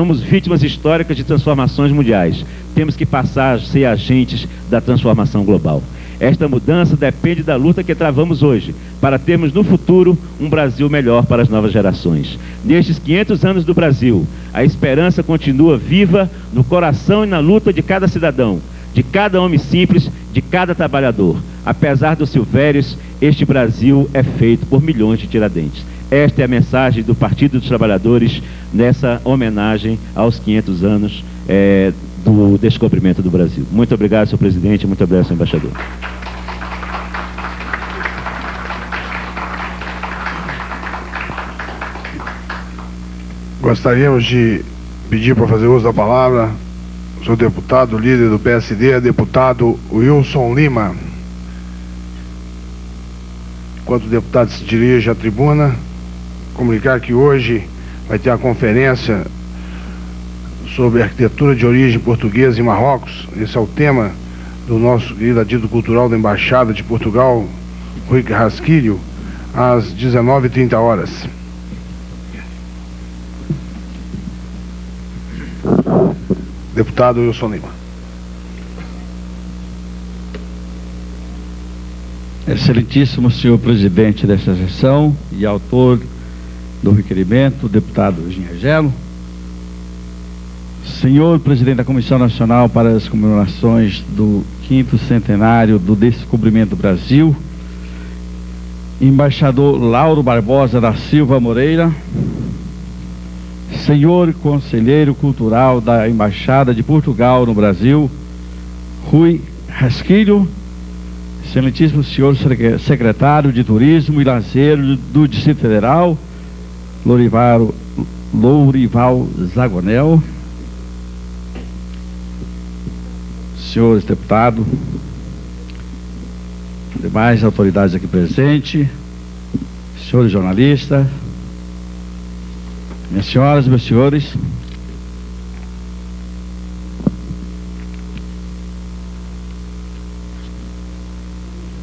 Somos vítimas históricas de transformações mundiais. Temos que passar a ser agentes da transformação global. Esta mudança depende da luta que travamos hoje, para termos no futuro um Brasil melhor para as novas gerações. Nestes 500 anos do Brasil, a esperança continua viva no coração e na luta de cada cidadão, de cada homem simples, de cada trabalhador. Apesar dos Silvérios, este Brasil é feito por milhões de tiradentes. Esta é a mensagem do Partido dos Trabalhadores nessa homenagem aos 500 anos do descobrimento do Brasil. Muito obrigado, senhor presidente, muito obrigado, senhor embaixador. Gostaríamos de pedir para fazer uso da palavra o senhor deputado, líder do PSD, deputado Wilson Lima. Enquanto o deputado se dirige à tribuna, comunicar que hoje vai ter a conferência sobre arquitetura de origem portuguesa em Marrocos. Esse é o tema do nosso querido adido cultural da Embaixada de Portugal, Rui Rasquilho, às 19h30. Deputado Wilson Lima. Excelentíssimo senhor presidente desta sessão e autor do requerimento, deputado Ginhagelo, senhor presidente da Comissão Nacional para as Comemorações do 5º Centenário do Descobrimento do Brasil, embaixador Lauro Barbosa da Silva Moreira, senhor conselheiro cultural da Embaixada de Portugal no Brasil, Rui Rasquilho, excelentíssimo senhor secretário de Turismo e Lazer do Distrito Federal, Lourival Zagonel, senhores deputados, demais autoridades aqui presentes, senhores jornalistas, minhas senhoras e meus senhores,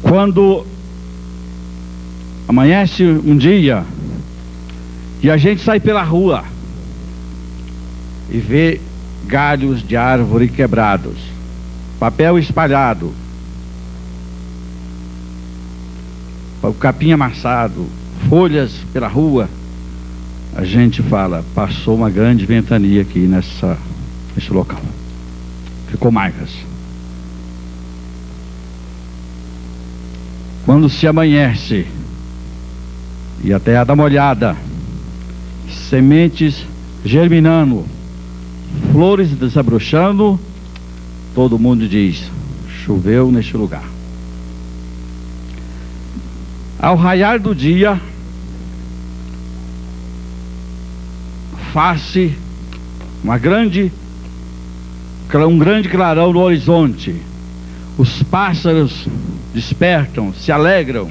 quando amanhece um dia e a gente sai pela rua e vê galhos de árvore quebrados, papel espalhado, o capim amassado, folhas pela rua, a gente fala, passou uma grande ventania aqui nesse local. Ficou marcas. Quando se amanhece e a terra dá uma olhada, sementes germinando, flores desabrochando, todo mundo diz, choveu neste lugar. Ao raiar do dia, faz-se um grande clarão no horizonte. Os pássaros despertam, se alegram,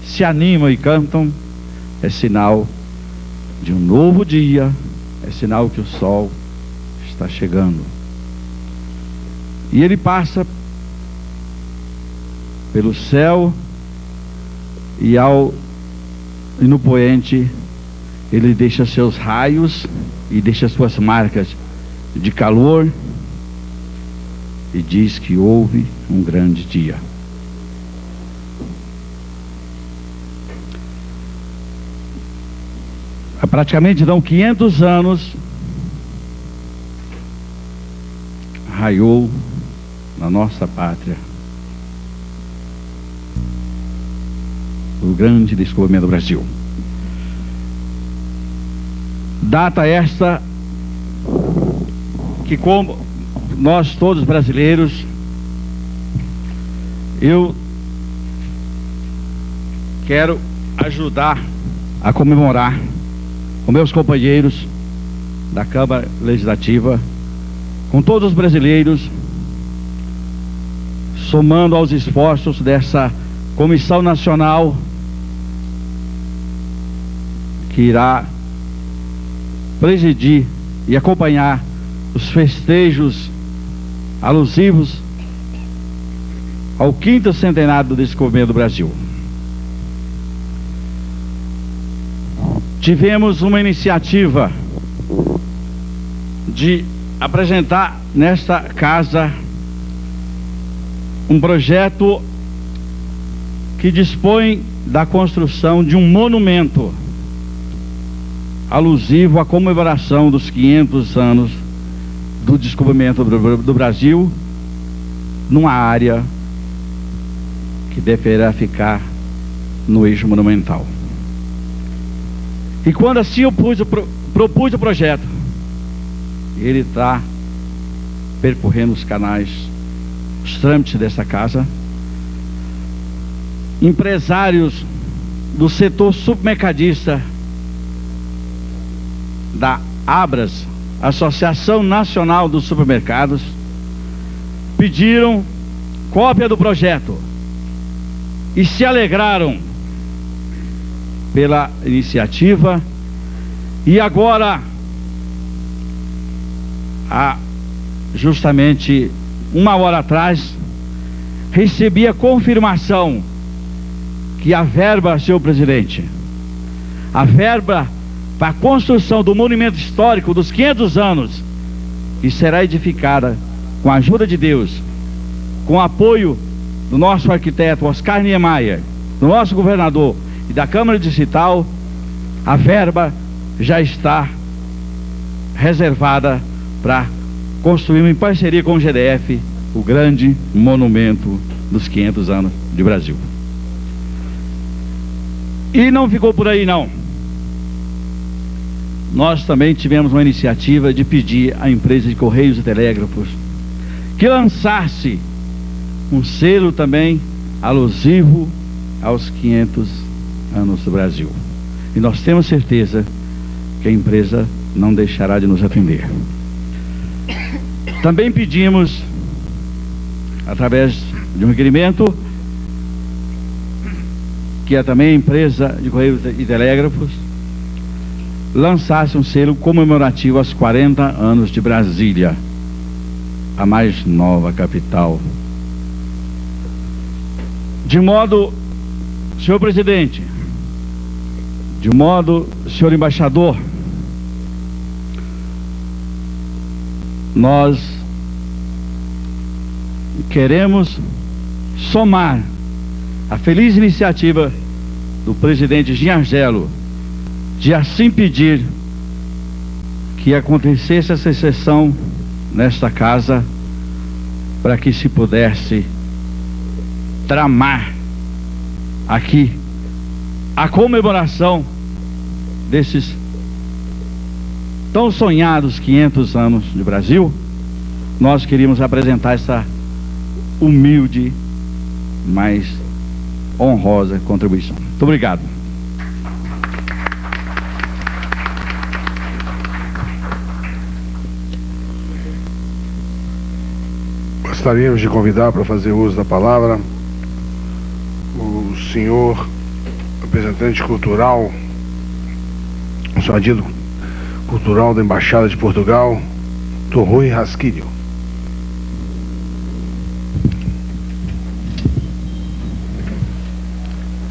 se animam e cantam. É sinal de um novo dia, é sinal que o sol está chegando. E ele passa pelo céu e no poente ele deixa seus raios e deixa suas marcas de calor e diz que houve um grande dia. Há praticamente então 500 anos raiou na nossa pátria o grande descobrimento do Brasil. Data esta que, como nós todos brasileiros, eu quero ajudar a comemorar com meus companheiros da Câmara Legislativa, com todos os brasileiros, somando aos esforços dessa Comissão Nacional que irá presidir e acompanhar os festejos alusivos ao 5º centenário do descobrimento do Brasil. Tivemos uma iniciativa de apresentar nesta casa um projeto que dispõe da construção de um monumento alusivo à comemoração dos 500 anos do descobrimento do Brasil, numa área que deverá ficar no eixo monumental. E quando assim eu propus o projeto, ele está percorrendo os canais, os trâmites dessa casa. Empresários do setor submercadista da Abras, Associação Nacional dos Supermercados, pediram cópia do projeto e se alegraram pela iniciativa. E agora, há justamente uma hora atrás, recebi a confirmação que a verba, senhor presidente, a verba para a construção do monumento histórico dos 500 anos, que será edificada com a ajuda de Deus, com o apoio do nosso arquiteto Oscar Niemeyer, do nosso governador e da Câmara Distrital, a verba já está reservada para construir, em parceria com o GDF, o grande monumento dos 500 anos de Brasil. E não ficou por aí, não. Nós também tivemos uma iniciativa de pedir à empresa de Correios e Telégrafos que lançasse um selo também alusivo aos 500 anos do Brasil. E nós temos certeza que a empresa não deixará de nos atender. Também pedimos, através de um requerimento, que é também a empresa de Correios e Telégrafos lançasse um selo comemorativo aos 40 anos de Brasília, a mais nova capital. De modo, senhor presidente, de modo, senhor embaixador, nós queremos somar a feliz iniciativa do presidente Giangelo de assim pedir que acontecesse essa sessão nesta casa, para que se pudesse tramar aqui a comemoração desses tão sonhados 500 anos de Brasil. Nós queríamos apresentar essa humilde, mas honrosa contribuição. Muito obrigado. Gostaríamos de convidar para fazer uso da palavra o senhor representante cultural, o senhor adido cultural da Embaixada de Portugal, Dr. Rui Rasquilho.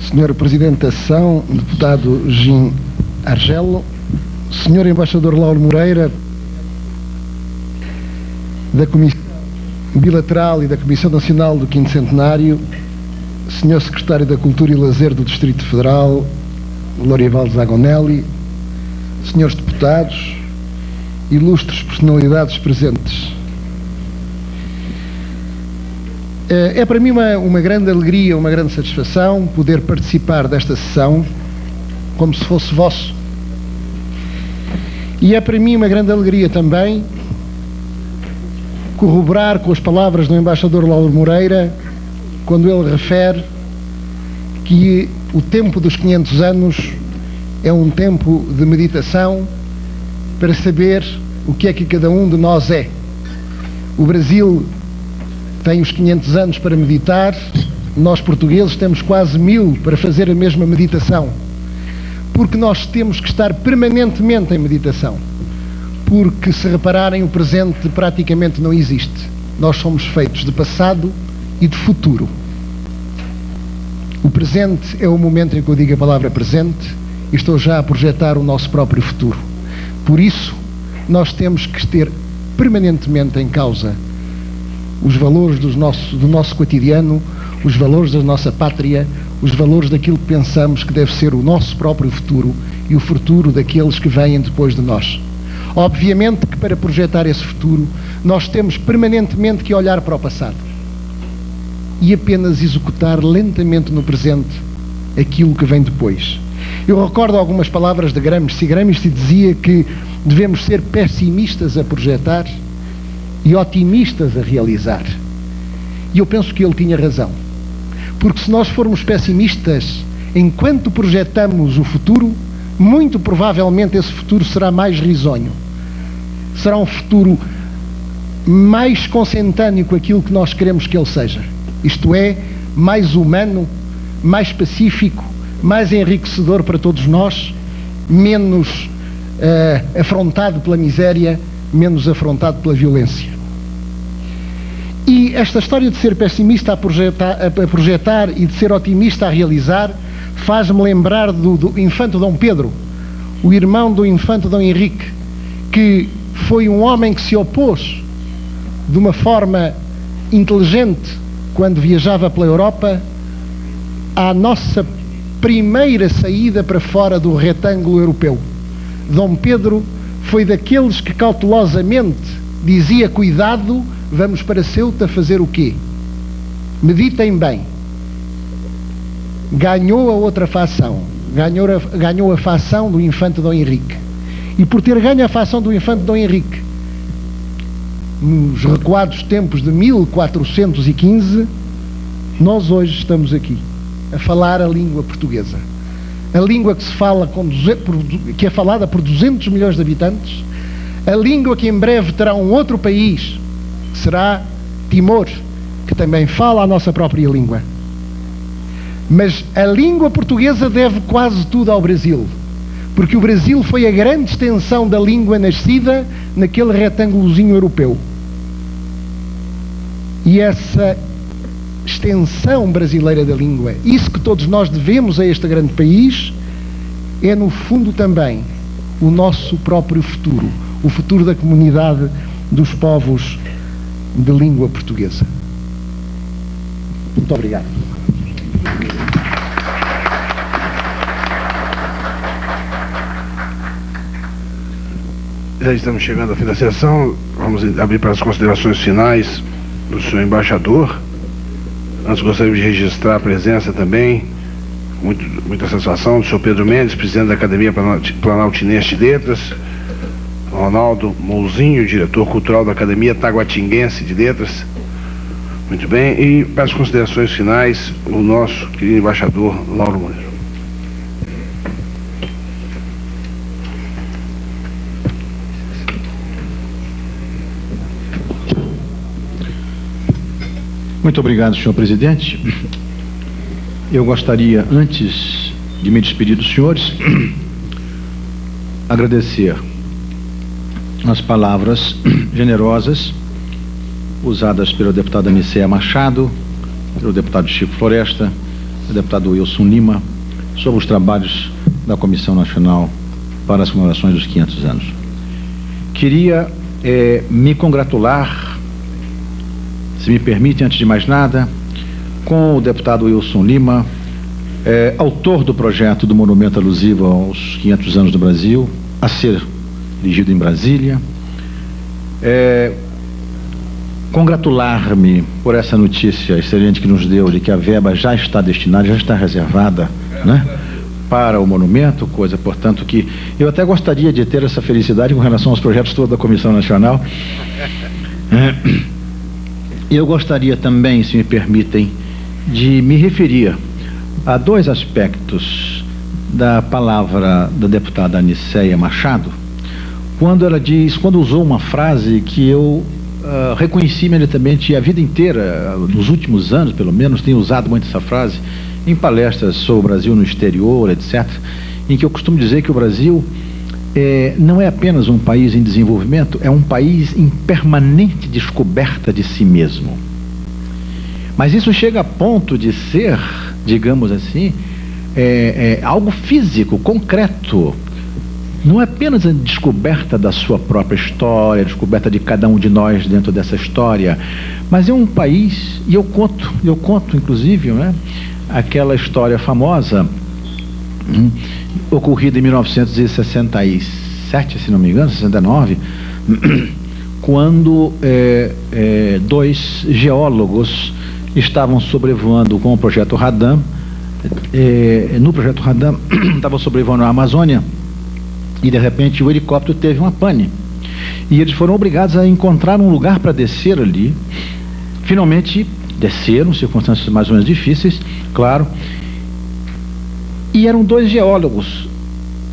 Senhor Presidente da Sessão, Deputado Gin Argelo, Senhor Embaixador Lauro Moreira, da Comissão Bilateral e da Comissão Nacional do 5º Centenário, Senhor Secretário da Cultura e Lazer do Distrito Federal, Lorival Zagonelli, Senhores Deputados, ilustres personalidades presentes. É para mim uma grande alegria, uma grande satisfação poder participar desta sessão como se fosse vosso. E é para mim uma grande alegria também corroborar com as palavras do embaixador Lauro Moreira, quando ele refere que o tempo dos 500 anos é um tempo de meditação para saber o que é que cada um de nós é. O Brasil tem os 500 anos para meditar, nós portugueses temos quase 1000 para fazer a mesma meditação, porque nós temos que estar permanentemente em meditação, porque se repararem o presente praticamente não existe. Nós somos feitos de passado e de futuro. O presente é o momento em que eu digo a palavra presente e estou já a projetar o nosso próprio futuro. Por isso, nós temos que ter permanentemente em causa os valores do nosso cotidiano, os valores da nossa pátria, os valores daquilo que pensamos que deve ser o nosso próprio futuro e o futuro daqueles que vêm depois de nós. Obviamente que para projetar esse futuro nós temos permanentemente que olhar para o passado e apenas executar lentamente no presente aquilo que vem depois. Eu recordo algumas palavras de Gramsci. Gramsci dizia que devemos ser pessimistas a projetar e otimistas a realizar. E eu penso que ele tinha razão. Porque se nós formos pessimistas enquanto projetamos o futuro, muito provavelmente esse futuro será mais risonho. Será um futuro mais consentâneo com aquilo que nós queremos que ele seja. Isto é, mais humano, mais pacífico, mais enriquecedor para todos nós, menos afrontado pela miséria, menos afrontado pela violência. E esta história de ser pessimista a projetar e de ser otimista a realizar faz-me lembrar do infante Dom Pedro, o irmão do infante Dom Henrique, que foi um homem que se opôs de uma forma inteligente, quando viajava pela Europa, à nossa primeira saída para fora do retângulo europeu. Dom Pedro foi daqueles que cautelosamente dizia: cuidado, vamos para Ceuta fazer o quê? Meditem bem. Ganhou a outra facção, ganhou a facção do infante Dom Henrique. E por ter ganho a facção do infante Dom Henrique, nos recuados tempos de 1415, nós hoje estamos aqui a falar a língua portuguesa. A língua que se fala que é falada por 200 milhões de habitantes, a língua que em breve terá um outro país, que será Timor, que também fala a nossa própria língua. Mas a língua portuguesa deve quase tudo ao Brasil, porque o Brasil foi a grande extensão da língua nascida naquele retângulozinho europeu. E essa extensão brasileira da língua, isso que todos nós devemos a este grande país, é no fundo também o nosso próprio futuro, o futuro da comunidade dos povos de língua portuguesa. Muito obrigado. Já estamos chegando ao fim da sessão. Vamos abrir para as considerações finais do senhor embaixador. Antes gostaria de registrar a presença também, muita satisfação, do senhor Pedro Mendes, presidente da Academia Planaltinense de Letras, Ronaldo Mouzinho, diretor cultural da Academia Taguatinguense de Letras. Muito bem, e para as considerações finais, o nosso querido embaixador Lauro Moreira. Muito obrigado, senhor presidente. Eu gostaria, antes de me despedir dos senhores, agradecer as palavras generosas usadas pela deputada Nicéia Machado, pelo deputado Chico Floresta, pelo deputado Wilson Lima, sobre os trabalhos da Comissão Nacional para as comemorações dos 500 anos. Queria me congratular, se me permite, antes de mais nada, com o deputado Wilson Lima, autor do projeto do monumento alusivo aos 500 anos do Brasil, a ser dirigido em Brasília. Congratular-me por essa notícia excelente que nos deu de que a verba já está destinada, já está reservada, né, para o monumento, coisa, portanto, que eu até gostaria de ter essa felicidade com relação aos projetos todos da Comissão Nacional. Eu gostaria também, se me permitem, de me referir a dois aspectos da palavra da deputada Nicéia Machado, quando usou uma frase que eu reconheci imediatamente, e a vida inteira, nos últimos anos pelo menos, tenho usado muito essa frase em palestras sobre o Brasil no exterior, etc., em que eu costumo dizer que o Brasil não é apenas um país em desenvolvimento, é um país em permanente descoberta de si mesmo. Mas isso chega a ponto de ser, digamos assim, algo físico, concreto. não é apenas a descoberta da sua própria história, a descoberta de cada um de nós dentro dessa história, mas é um país, e eu conto inclusive, né, aquela história famosa ocorrida em 1967, se não me engano, 69, quando dois geólogos estavam sobrevoando com o projeto Radam. No projeto Radam estavam sobrevoando a Amazônia e de repente o helicóptero teve uma pane e eles foram obrigados a encontrar um lugar para descer ali. Finalmente desceram, circunstâncias mais ou menos difíceis, claro, e eram dois geólogos,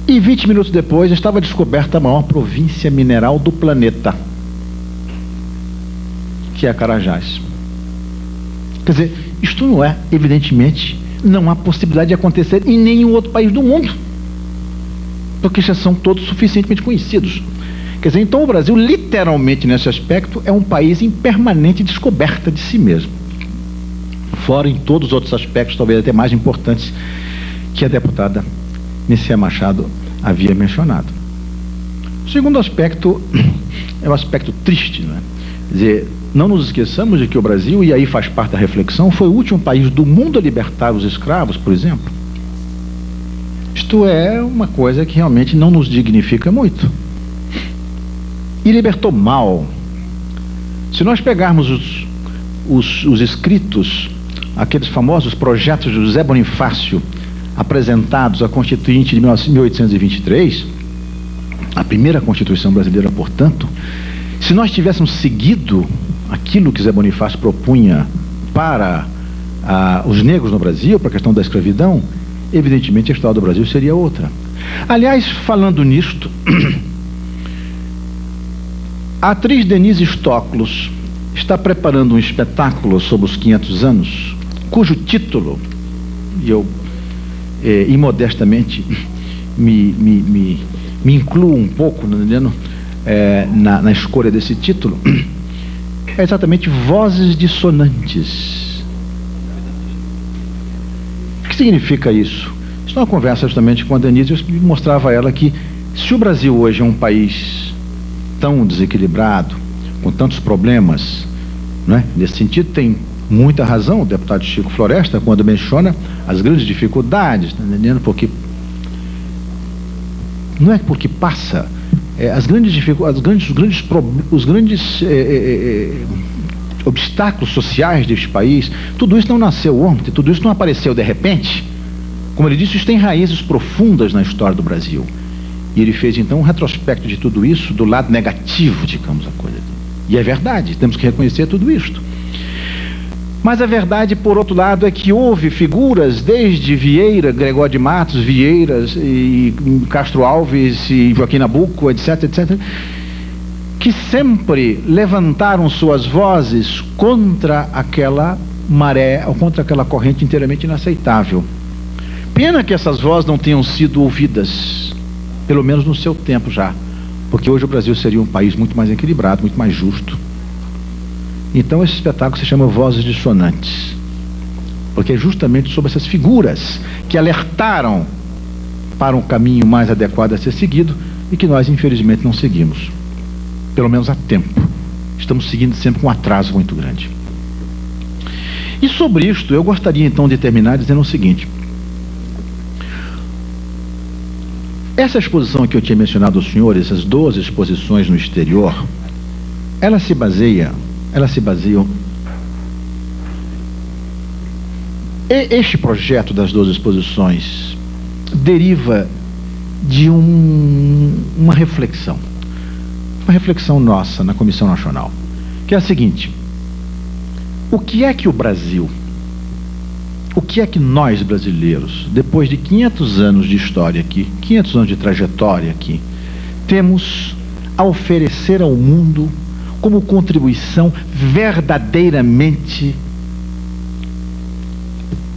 e 20 minutos depois estava descoberta a maior província mineral do planeta, que é a Carajás. Quer dizer, isto não é, evidentemente, não há possibilidade de acontecer em nenhum outro país do mundo, porque já são todos suficientemente conhecidos. Quer dizer, então o Brasil, literalmente nesse aspecto, é um país em permanente descoberta de si mesmo. Fora em todos os outros aspectos, talvez até mais importantes, que a deputada Nicéia Machado havia mencionado. O segundo aspecto é um aspecto triste, né? Quer dizer, não nos esqueçamos de que o Brasil, e aí faz parte da reflexão, foi o último país do mundo a libertar os escravos, por exemplo. Isto é uma coisa que realmente não nos dignifica muito. E libertou mal. Se nós pegarmos os escritos, aqueles famosos projetos de José Bonifácio, apresentados à Constituinte de 1823, a primeira Constituição brasileira, portanto, se nós tivéssemos seguido aquilo que José Bonifácio propunha para os negros no Brasil, para a questão da escravidão, evidentemente a história do Brasil seria outra. Aliás, falando nisto, a atriz Denise Stoklos está preparando um espetáculo sobre os 500 anos, cujo título, e eu imodestamente me incluo um pouco na escolha desse título, é exatamente Vozes Dissonantes. O que significa isso? Isso é uma conversa justamente com a Denise. Eu mostrava a ela que se o Brasil hoje é um país tão desequilibrado, com tantos problemas, né? Nesse sentido tem muita razão o deputado Chico Floresta quando menciona as grandes dificuldades, tá entendendo? Porque não é porque passa as grandes dificuldades, os grandes obstáculos sociais deste país, tudo isso não nasceu ontem, tudo isso não apareceu de repente. Como ele disse, isso tem raízes profundas na história do Brasil. E ele fez então um retrospecto de tudo isso do lado negativo, digamos a coisa. E é verdade, temos que reconhecer tudo isto. Mas a verdade, por outro lado, é que houve figuras desde Vieira, Gregório de Matos, Vieiras, e Castro Alves, e Joaquim Nabuco, etc., etc., que sempre levantaram suas vozes contra aquela maré, ou contra aquela corrente inteiramente inaceitável. Pena que essas vozes não tenham sido ouvidas, pelo menos no seu tempo já, porque hoje o Brasil seria um país muito mais equilibrado, muito mais justo. Então esse espetáculo se chama Vozes Dissonantes, porque é justamente sobre essas figuras que alertaram para um caminho mais adequado a ser seguido e que nós infelizmente não seguimos, pelo menos há tempo. Estamos seguindo sempre com um atraso muito grande. E sobre isto eu gostaria então de terminar dizendo o seguinte: essa exposição que eu tinha mencionado aos senhores, essas 12 exposições no exterior, elas se baseiam. Este projeto das 12 exposições deriva de uma reflexão nossa na Comissão Nacional, que é a seguinte: o que é que o Brasil, o que é que nós brasileiros, depois de 500 anos de história aqui, 500 anos de trajetória aqui, temos a oferecer ao mundo como contribuição verdadeiramente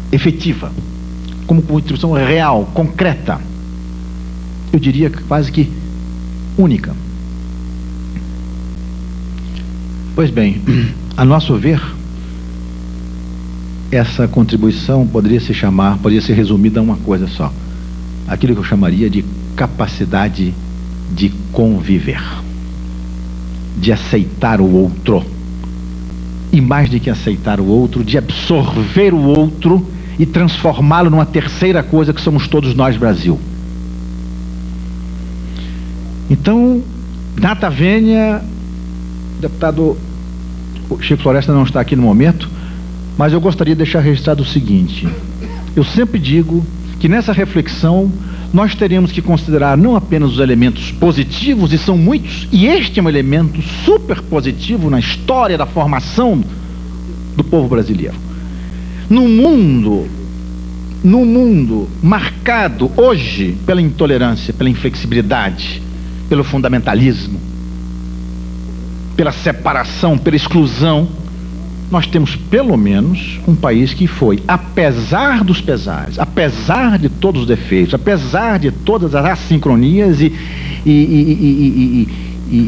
efetiva, como contribuição real, concreta, eu diria quase que única? Pois bem, a nosso ver, essa contribuição poderia ser resumida a uma coisa só: aquilo que eu chamaria de capacidade de conviver, de aceitar o outro, e mais do que aceitar o outro, de absorver o outro e transformá-lo numa terceira coisa que somos todos nós, Brasil. Então, data vênia, o deputado Chico Floresta não está aqui no momento, mas eu gostaria de deixar registrado o seguinte: eu sempre digo que nessa reflexão nós teremos que considerar não apenas os elementos positivos, e são muitos, e este é um elemento super positivo na história da formação do povo brasileiro. No mundo marcado hoje pela intolerância, pela inflexibilidade, pelo fundamentalismo, pela separação, pela exclusão, nós temos pelo menos um país que foi, apesar dos pesares, apesar de todos os defeitos, apesar de todas as assincronias e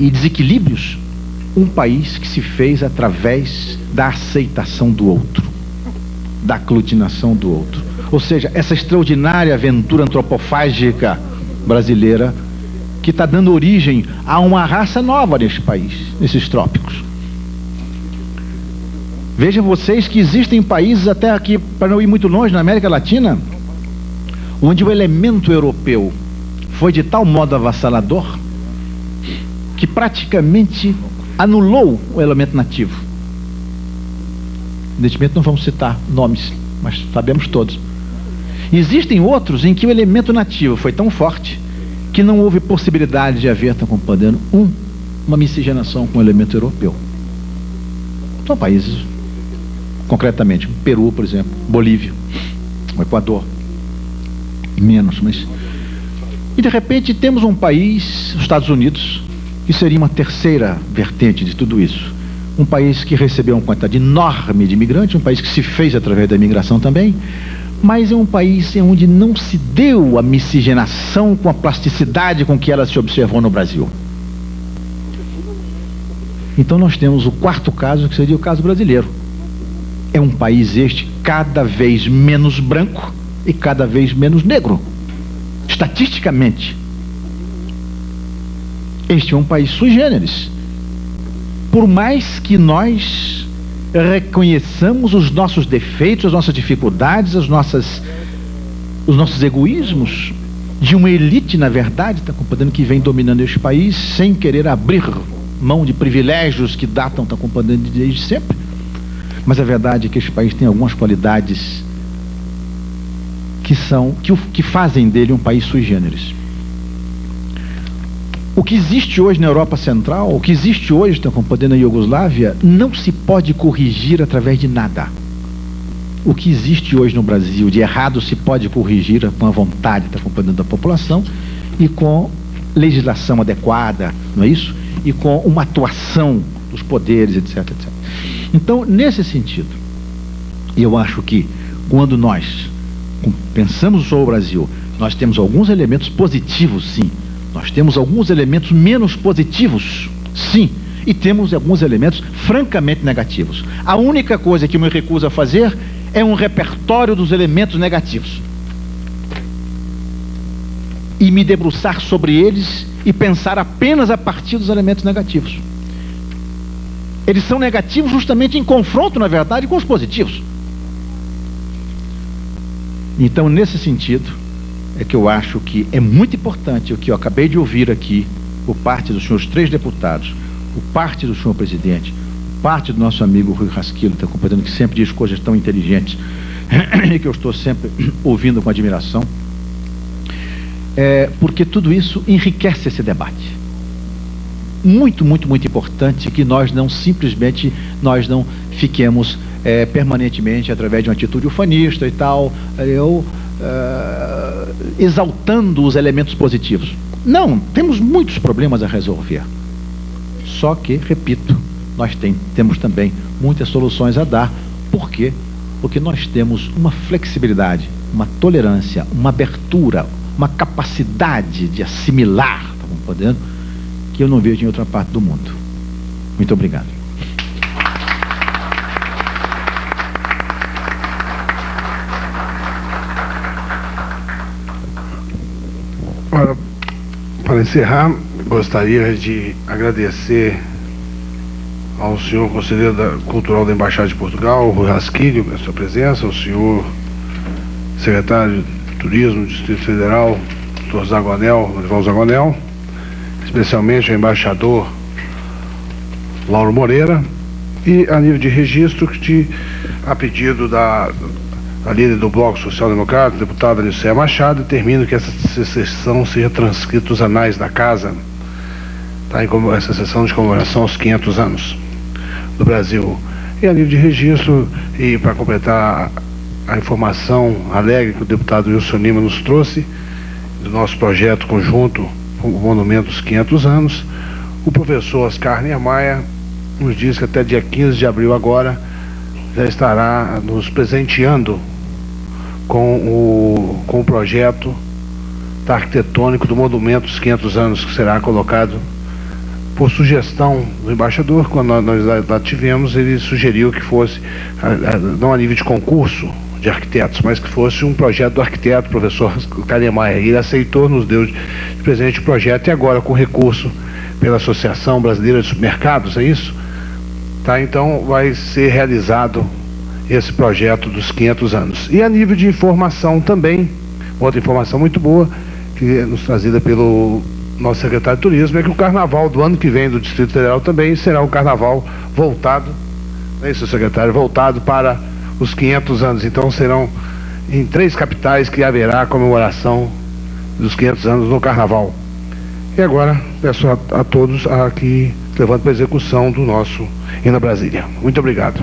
desequilíbrios, um país que se fez através da aceitação do outro, da aglutinação do outro. Ou seja, essa extraordinária aventura antropofágica brasileira que está dando origem a uma raça nova neste país, nesses trópicos. Vejam vocês que existem países, até aqui, para não ir muito longe, na América Latina, onde o elemento europeu foi de tal modo avassalador que praticamente anulou o elemento nativo. Evidentemente não vamos citar nomes, mas sabemos todos. Existem outros em que o elemento nativo foi tão forte que não houve possibilidade de haver, está compreendendo, uma miscigenação com o elemento europeu. São países, concretamente, Peru, por exemplo, Bolívia, o Equador, menos, mas... E de repente temos um país, os Estados Unidos, que seria uma terceira vertente de tudo isso. Um país que recebeu uma quantidade enorme de imigrantes, um país que se fez através da imigração também, mas é um país onde não se deu a miscigenação com a plasticidade com que ela se observou no Brasil. Então nós temos o quarto caso, que seria o caso brasileiro. É um país este cada vez menos branco e cada vez menos negro, estatisticamente. Este é um país sui generis. Por mais que nós reconheçamos os nossos defeitos, as nossas dificuldades, os nossos egoísmos, de uma elite, na verdade, está compreendendo, que vem dominando este país sem querer abrir mão de privilégios que datam, está compreendendo, desde sempre. Mas a verdade é que este país tem algumas qualidades que fazem dele um país sui generis. O que existe hoje na Europa Central, o que existe hoje, está compreendendo, na Iugoslávia, não se pode corrigir através de nada. O que existe hoje no Brasil de errado se pode corrigir com a vontade, está compreendendo, da população, e com legislação adequada, não é isso? E com uma atuação dos poderes, etc, etc. Então, nesse sentido, eu acho que quando nós pensamos sobre o Brasil, nós temos alguns elementos positivos, sim. Nós temos alguns elementos menos positivos, sim. E temos alguns elementos francamente negativos. A única coisa que eu me recuso a fazer é um repertório dos elementos negativos. E me debruçar sobre eles e pensar apenas a partir dos elementos negativos. Eles são negativos justamente em confronto, na verdade, com os positivos. Então, nesse sentido, é que eu acho que é muito importante o que eu acabei de ouvir aqui, por parte dos senhores 3 deputados, por parte do senhor presidente, por parte do nosso amigo Rui Rasquillo, está compreendendo, que sempre diz coisas tão inteligentes e que eu estou sempre ouvindo com admiração, porque tudo isso enriquece esse debate. Muito, muito, muito importante que nós não simplesmente, nós não fiquemos permanentemente, através de uma atitude ufanista e tal, exaltando os elementos positivos. Não, temos muitos problemas a resolver. Só que, repito, nós temos também muitas soluções a dar. Por quê? Porque nós temos uma flexibilidade, uma tolerância, uma abertura, uma capacidade de assimilar, tá compreendendo, que eu não vejo em outra parte do mundo. Muito obrigado. Ora, para encerrar, gostaria de agradecer ao senhor conselheiro cultural da Embaixada de Portugal, Rui Rasquilho, pela sua presença, ao senhor secretário de Turismo do Distrito Federal, Dr. Zagonel, Olival Zagonel, especialmente ao embaixador Lauro Moreira, e a nível de registro, a pedido da líder do Bloco Social Democrata, deputada Nicéia Machado, determino que essa sessão seja transcrita nos anais da Casa, tá, essa sessão de comemoração aos 500 anos do Brasil. E a nível de registro, e para completar a informação alegre que o deputado Wilson Lima nos trouxe, do nosso projeto conjunto, o Monumento dos 500 anos, o professor Oscar Niemeyer nos diz que até dia 15 de abril agora já estará nos presenteando com o projeto arquitetônico do Monumento dos 500 anos, que será colocado por sugestão do embaixador. Quando nós lá tivemos, ele sugeriu que fosse, não a nível de concurso de arquitetos, mas que fosse um projeto do arquiteto, professor Niemeyer. Ele aceitou, nos deu de presente o projeto, e agora com recurso pela Associação Brasileira de Supermercados, é isso? Tá, então vai ser realizado esse projeto dos 500 anos. E a nível de informação também, outra informação muito boa, que é nos trazida pelo nosso secretário de Turismo, é que o carnaval do ano que vem do Distrito Federal também será um carnaval voltado, não é isso, secretário? Voltado para os 500 anos. Então serão em 3 capitais que haverá a comemoração dos 500 anos no carnaval. E agora peço a todos a que levantem para a execução do nosso Hino a Brasília. Muito obrigado.